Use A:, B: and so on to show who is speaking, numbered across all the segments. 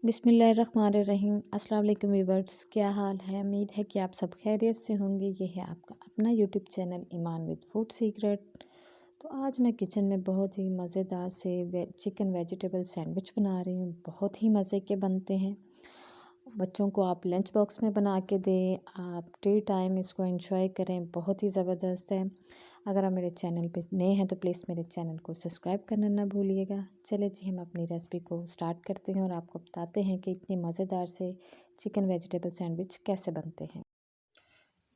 A: बिस्मिल्लाहिर्रहमानिर्रहीम। अस्सलाम वालेकुम व्यूअर्स, क्या हाल है? उम्मीद है कि आप सब खैरियत से होंगे। ये है आपका अपना YouTube channel Iman with food secret. तो आज मैं किचन में बहुत ही मज़ेदार से चिकन वेजिटेबल सैंडविच बना रही हूँ। बहुत ही मज़े के बनते हैं। बच्चों को आप लंच बॉक्स में बना के दें, आप टी टाइम इसको एंजॉय करें। बहुत ही ज़बरदस्त है। अगर आप मेरे चैनल पे नए हैं तो प्लीज़ मेरे चैनल को सब्सक्राइब करना ना भूलिएगा। चलिए जी, हम अपनी रेसिपी को स्टार्ट करते हैं और आपको बताते हैं कि इतने मज़ेदार से चिकन वेजिटेबल सैंडविच कैसे बनते हैं।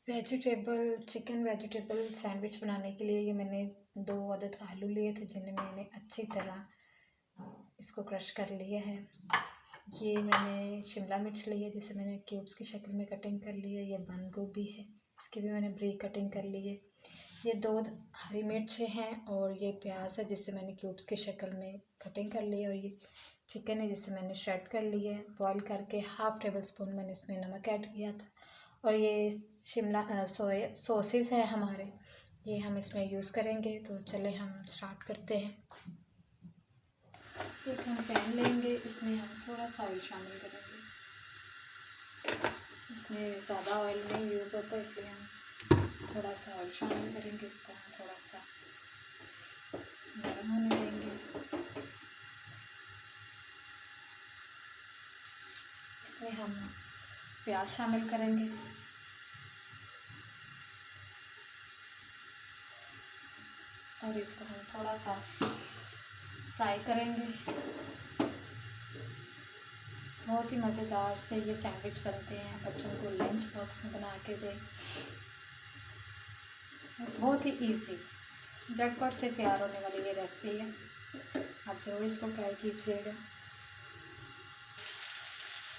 A: चिकन वेजिटेबल सैंडविच बनाने के लिए ये मैंने 2 अदद आलू लिए थे, जिन्हें मैंने अच्छी तरह इसको क्रश कर लिया है। ये मैंने शिमला मिर्च ली है, जिसे मैंने क्यूब्स की शक्ल में कटिंग कर ली है। ये बंद गोभी है, इसकी भी मैंने ब्रीक कटिंग कर ली है। ये 2 हरी मिर्चें हैं और ये प्याज है, जिसे मैंने क्यूब्स की शक्ल में कटिंग कर ली है। और ये चिकन है, जिसे मैंने श्रेड कर लिया है। बॉईल करके 1/2 टेबल स्पून मैंने इसमें नमक ऐड किया था। और ये शिमला सोया सॉसेस हैं हमारे, ये हम इसमें यूज़ करेंगे। तो चले हम स्टार्ट करते हैं। एक हम पैन लेंगे, इसमें हम थोड़ा सा ऑयल शामिल करेंगे। इसमें ज़्यादा ऑयल नहीं यूज़ होता, इसलिए हम थोड़ा सा ऑयल शामिल करेंगे। इसको हम थोड़ा सा गर्म होने देंगे। इसमें हम प्याज शामिल करेंगे और इसको हम थोड़ा सा फ्राई करेंगे। बहुत ही मज़ेदार से ये सैंडविच बनते हैं, बच्चों को लंच बॉक्स में बना के दें। बहुत ही इजी, झटपट से तैयार होने वाली ये रेसिपी है। आप ज़रूर इसको ट्राई कीजिएगा।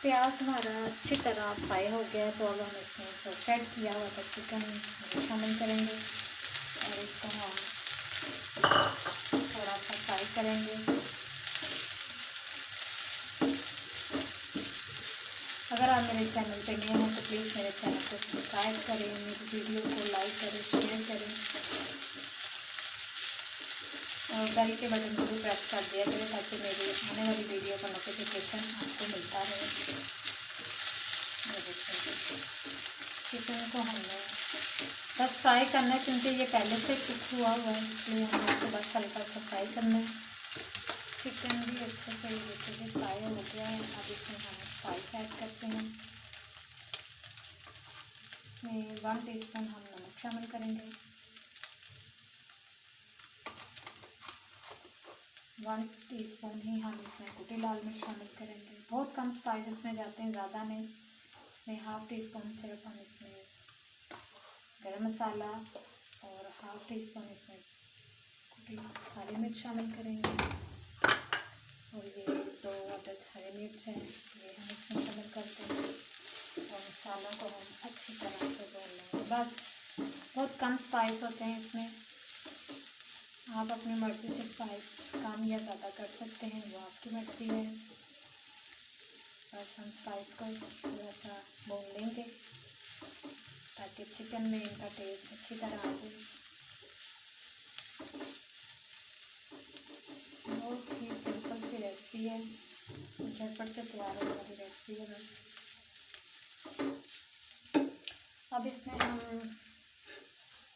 A: प्याज हमारा अच्छी तरह फ्राई हो गया है, तो अब हम इसमें जो फ्राइड किया हुआ था चिकन शामिल करेंगे और इसको हम थोड़ा सा फ्राई करेंगे। अगर आप मेरे चैनल पे नए हैं तो प्लीज़ मेरे चैनल को सब्सक्राइब करें, मेरी वीडियो को लाइक करें, शेयर करें और बेल के बटन को भी प्रेस कर दिया करें, ताकि मेरी आने वाली वीडियो का नोटिफिकेशन आपको मिलता रहे। चिकन को हमने बस फ्राई करना है, क्योंकि ये पहले से कुक हुआ है, इसलिए हमें इसको बस हल्का सा फ्राई करना है। चिकन भी अच्छे से देखिए फ्राई हो गया है। अब इसमें हम स्पाइस ऐड करते हैं। इसमें 1 टीस्पून हम नमक शामिल करेंगे, 1 टीस्पून ही हम इसमें कुटी लाल मिर्च शामिल करेंगे। बहुत कम स्पाइसेस में जाते हैं, ज़्यादा नहीं। इसमें 1/2 टीस्पून सिर्फ हम इसमें गरम मसाला और 1/2 टीस्पून इसमें कुटी काली मिर्च शामिल करेंगे। और ये 2 अदद हरी मिर्च है, ये हम इसमें शामिल करते हैं और मसालों को हम अच्छी तरह से भून लेंगे। बस बहुत कम स्पाइस होते हैं इसमें, आप अपनी मर्ज़ी से स्पाइस कम या ज़्यादा कर सकते हैं, वो आपकी मर्ज़ी है। बस हम स्पाइस को थोड़ा सा भून लेंगे ताकि चिकन में इनका टेस्ट अच्छी तरह आ जाए। बहुत ही सिंपल सी रेसिपी है, झटपट से तैयार होने वाली रेसिपी है बस। अब इसमें हम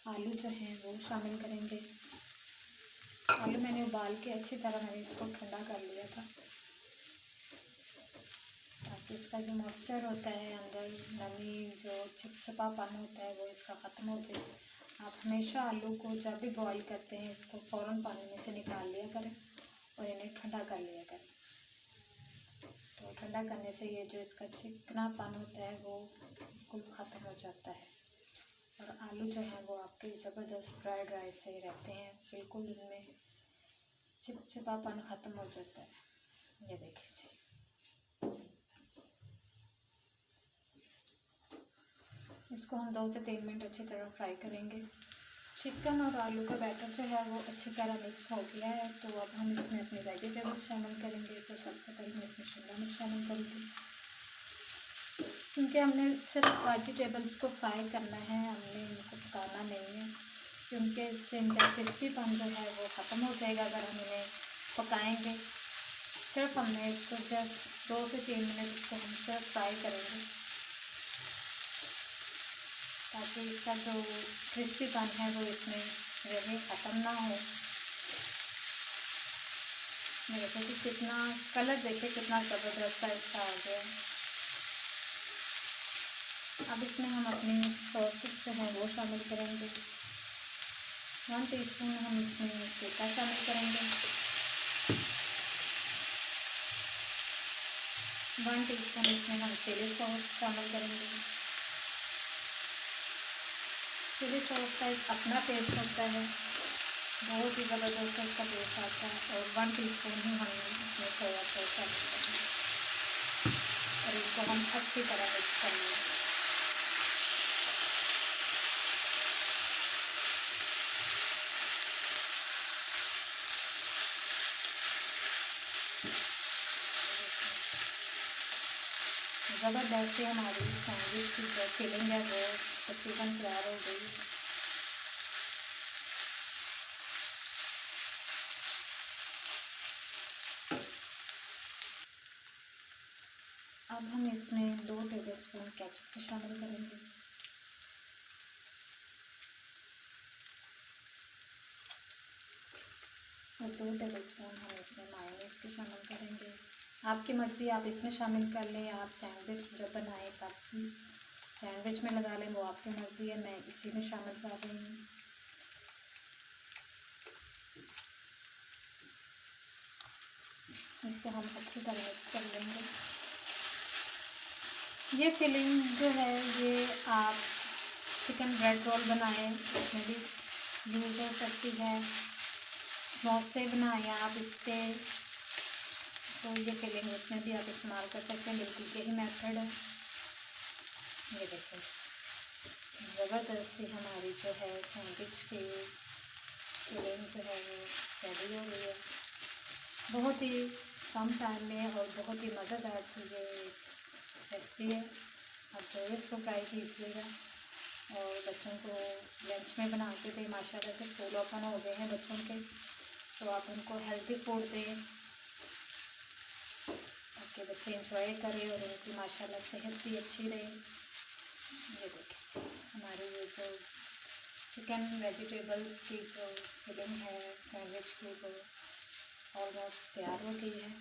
A: आलू जो हैं वो शामिल करेंगे। आलू मैंने उबाल के अच्छी तरह मैंने इसको ठंडा कर लिया था, ताकि इसका जो मॉइस्चर होता है, अंदर नमी जो चिपचिपापन होता है, वो इसका ख़त्म हो जाए। आप हमेशा आलू को जब भी बॉईल करते हैं, इसको फ़ौरन पानी में से निकाल लिया करें और इन्हें ठंडा कर लिया करें। तो ठंडा करने से ये जो इसका चिकनापन होता है वो बिल्कुल ख़त्म हो जाता है और आलू जो है वो आपके ज़बरदस्त फ्राइड राइस से रहते हैं, बिल्कुल इनमें चिपचिपापन ख़त्म हो जाता है। ये देखिए जी, इसको हम 2 से 3 मिनट अच्छी तरह फ्राई करेंगे। चिकन और आलू का बैटर जो है वो अच्छी तरह मिक्स हो गया है, तो अब हम इसमें अपनी वेजिटेबल्स शामिल करेंगे। तो सबसे पहले मैं इसमें शिमला मिर्च शामिल करूँगी, क्योंकि हमने सिर्फ वेजिटेबल्स को फ्राई करना है, हमने इनको पकाना नहीं है, क्योंकि इससे इनका क्रिस्पीपन जो है वो ख़त्म हो जाएगा अगर हम इन्हें पकाएंगे। सिर्फ हमने इसको जस्ट 2 से 3 मिनट इसको हम सिर्फ फ्राई करेंगे, ताकि इसका जो क्रिस्पीपन है वो इसमें रहे, ख़त्म ना हो। देखो कि कितना कलर, देखिए कितना ज़बरदस्त सा इसका आ गया। अब इसमें हम अपनी सॉसेस जो है वो शामिल करेंगे। 1 टीस्पून हम इसमें सिरका शामिल करेंगे, 1 टीस्पून इसमें हम चिली सॉस शामिल करेंगे। चिली सॉस का एक अपना टेस्ट होता है, बहुत ही ज़बरदस्त इसका टेस्ट आता है। और 1 टीस्पून ही हम इसमें सोया सॉस शामिल करेंगे और इसको हम अच्छी तरह मिक्स करेंगे। ज़बरदस्त हमारी सैंडविच की जो फिलिंग है वो तकरीबन तैयार हो गई। अब हम इसमें 2 टेबलस्पून केचप शामिल करेंगे और 2 टेबलस्पून हम इसमें मायोनीज़ के शामिल करेंगे। आपकी मर्ज़ी, आप इसमें शामिल कर लें, आप सैंडविच जब बनाएं तब सैंडविच में लगा लें, वो आपकी मर्ज़ी है। मैं इसी में शामिल कर रही हूँ। इसको हम अच्छी तरह मिक्स कर लेंगे। ये फिलिंग जो है ये आप चिकन ब्रेड रोल बनाएं, उसमें भी यूज़ हो सकती है। समोसे बनाएं आप इस पर, तो ये फिलिंग उसमें भी आप इस्तेमाल कर सकते हैं। बिल्कुल यही मेथड है। ये देखिए ज़बरदस्ती हमारी जो है सैंडविच की फिलिंग जो है वो रेडी हो गई है। बहुत ही कम टाइम में और बहुत ही मज़ेदार सी ये रेसिपी है। आप ज़रूर इसको ट्राई कीजिएगा और बच्चों को लंच में बना के दें। माशाल्लाह से स्कूल ओपन हो गए हैं बच्चों के, तो आप उनको हेल्दी फूड दें ताकि बच्चे इंजॉय करें और उनकी माशाल्लाह सेहत भी अच्छी रहे। ये देखिए हमारी ये जो चिकन वेजिटेबल्स की जो फिलिंग है सैंडविच की वो ऑलमोस्ट तैयार हो गई है।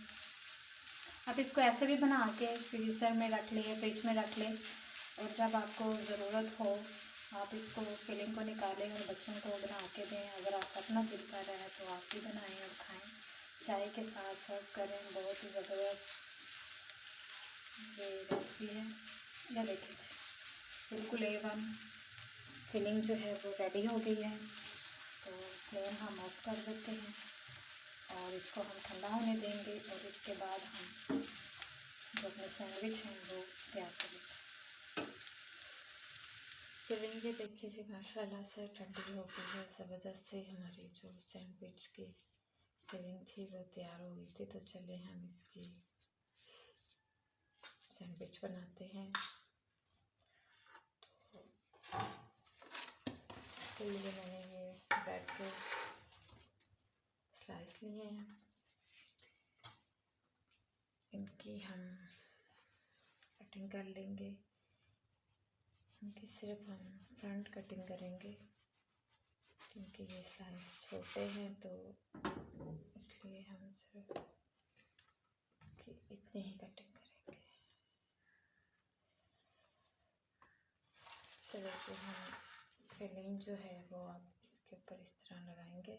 A: आप इसको ऐसे भी बना के फ्रीज़र में रख लें, फ्रिज में रख लें, और जब आपको ज़रूरत हो आप इसको फिलिंग को निकालें और बच्चों को बना के दें। अगर आपका अपना दिल कर रहा है तो आप भी बनाएं और खाएं, चाय के साथ सर्व करें। बहुत ही ज़बरदस्त ये रेसिपी है। यह देखिए बिल्कुल A1 फिलिंग जो है वो रेडी हो गई है। तो फ्लेम हम ऑफ कर देते हैं और इसको हम ठंडा होने देंगे और इसके बाद हम जो अपने सैंडविच हैं वो तैयार करेंगे। फिलिंग ये देखिए जी माशाल्लाह से ठंडी हो गई है। ज़बरदस्त से हमारी जो सैंडविच की फिलिंग थी वो तैयार हो गई थी। तो चलिए हम इसकी सैंडविच बनाते हैं। तो इसके लिए मैंने ये ब्रेड के स्लाइस लिए हैं, इनकी हम कटिंग कर लेंगे। इनकी सिर्फ हम फ्रंट कटिंग करेंगे क्योंकि ये स्लाइस छोटे हैं, तो इसलिए हम सिर्फ इतनी ही कटिंग करेंगे। चलो तो हम फिलिंग जो है वो आप इसके ऊपर इस तरह लगाएंगे।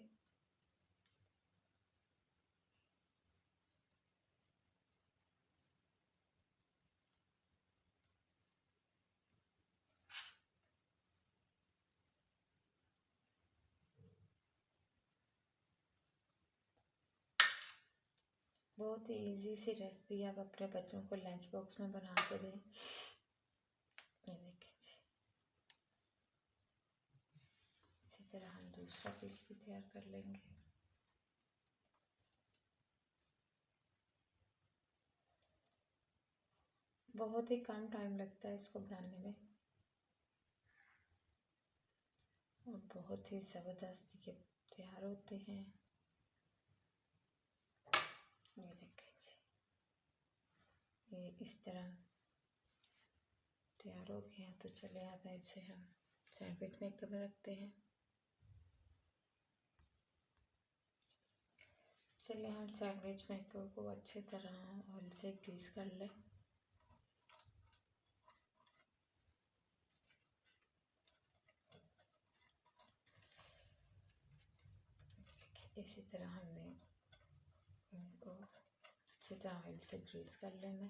A: बहुत ही इजी सी रेसिपी आप अपने बच्चों को लंच बॉक्स में बना के दें। ये देखिए जी, इसी तरह हम दूसरा पीस भी तैयार कर लेंगे। बहुत ही कम टाइम लगता है इसको बनाने में और बहुत ही ज़बरदस्त ये तैयार होते हैं। ये देखिए जी, ये इस तरह तैयार हो गए हैं। तो चले अब इसे हम सैंडविच मेकर में रखते हैं। चलिए हम सैंडविच मेकर को अच्छी तरह ऑयल से ग्रीस कर लें। इसी तरह हमने इनको अच्छी तरह ऑयल से ग्रीस कर लेना।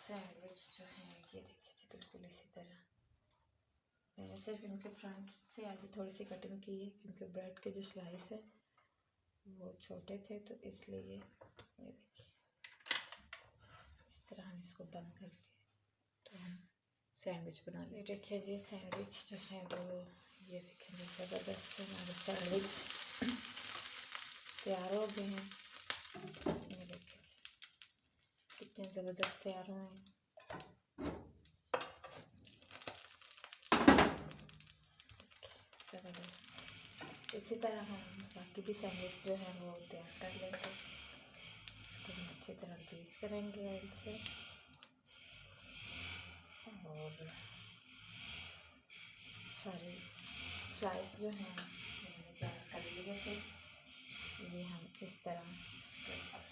A: सैंडविच जो है ये देखिए बिल्कुल इसी तरह। मैंने सिर्फ इनके फ्रंट से आगे थोड़ी सी कटिंग की है क्योंकि ब्रेड के जो स्लाइस है वो छोटे थे, तो इसलिए ये देखिए इस तरह हम इसको बंद करके तो हम सैंडविच बना ले। देखिए जी सैंडविच जो है वो ये देखिए ज़बरदस्त से हमारे सैंडविच तैयार हो गए हैं। ये देखिए कितने ज़बरदस्त तैयार हुए हैं। ज़बरदस्त। इसी तरह हम बाकी भी सैंडविच जो है वो तैयार कर लेंगे। इसको हम अच्छी तरह ग्रीस करेंगे ऑयल से और सारे स्लाइस जो हैं मैंने तैयार कर लिए थे। ये हम इस तरह इसके ऊपर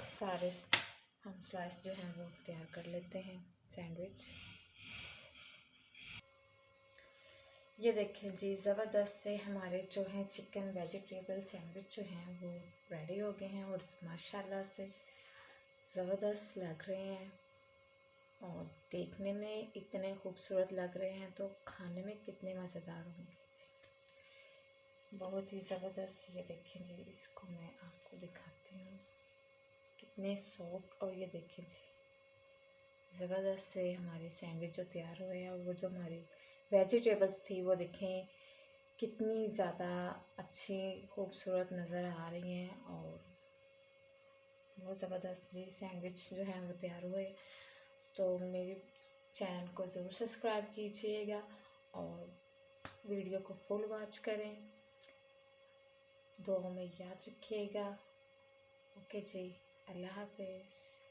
A: सारे हम स्लाइस जो हैं वो तैयार कर लेते हैं सैंडविच। ये देखें जी ज़बरदस्त से हमारे जो हैं चिकन वेजिटेबल सैंडविच जो हैं वो रेडी हो गए हैं और माशाल्लाह से ज़बरदस्त लग रहे हैं और देखने में इतने खूबसूरत लग रहे हैं तो खाने में कितने मज़ेदार होंगे जी। बहुत ही ज़बरदस्त। ये देखें जी इसको मैं आपको दिखाती हूँ कितने सॉफ्ट। और ये देखें जी ज़बरदस्त से हमारे सैंडविच जो तैयार हुए हैं और वो जो हमारी वेजिटेबल्स थी वो देखें कितनी ज़्यादा अच्छी खूबसूरत नज़र आ रही हैं और बहुत ज़बरदस्त जी सैंडविच जो है वो तैयार हुए। तो मेरे चैनल को ज़रूर सब्सक्राइब कीजिएगा और वीडियो को फुल वॉच करें। दुआ में याद रखिएगा। ओके जी, अल्लाह हाफ़िज़।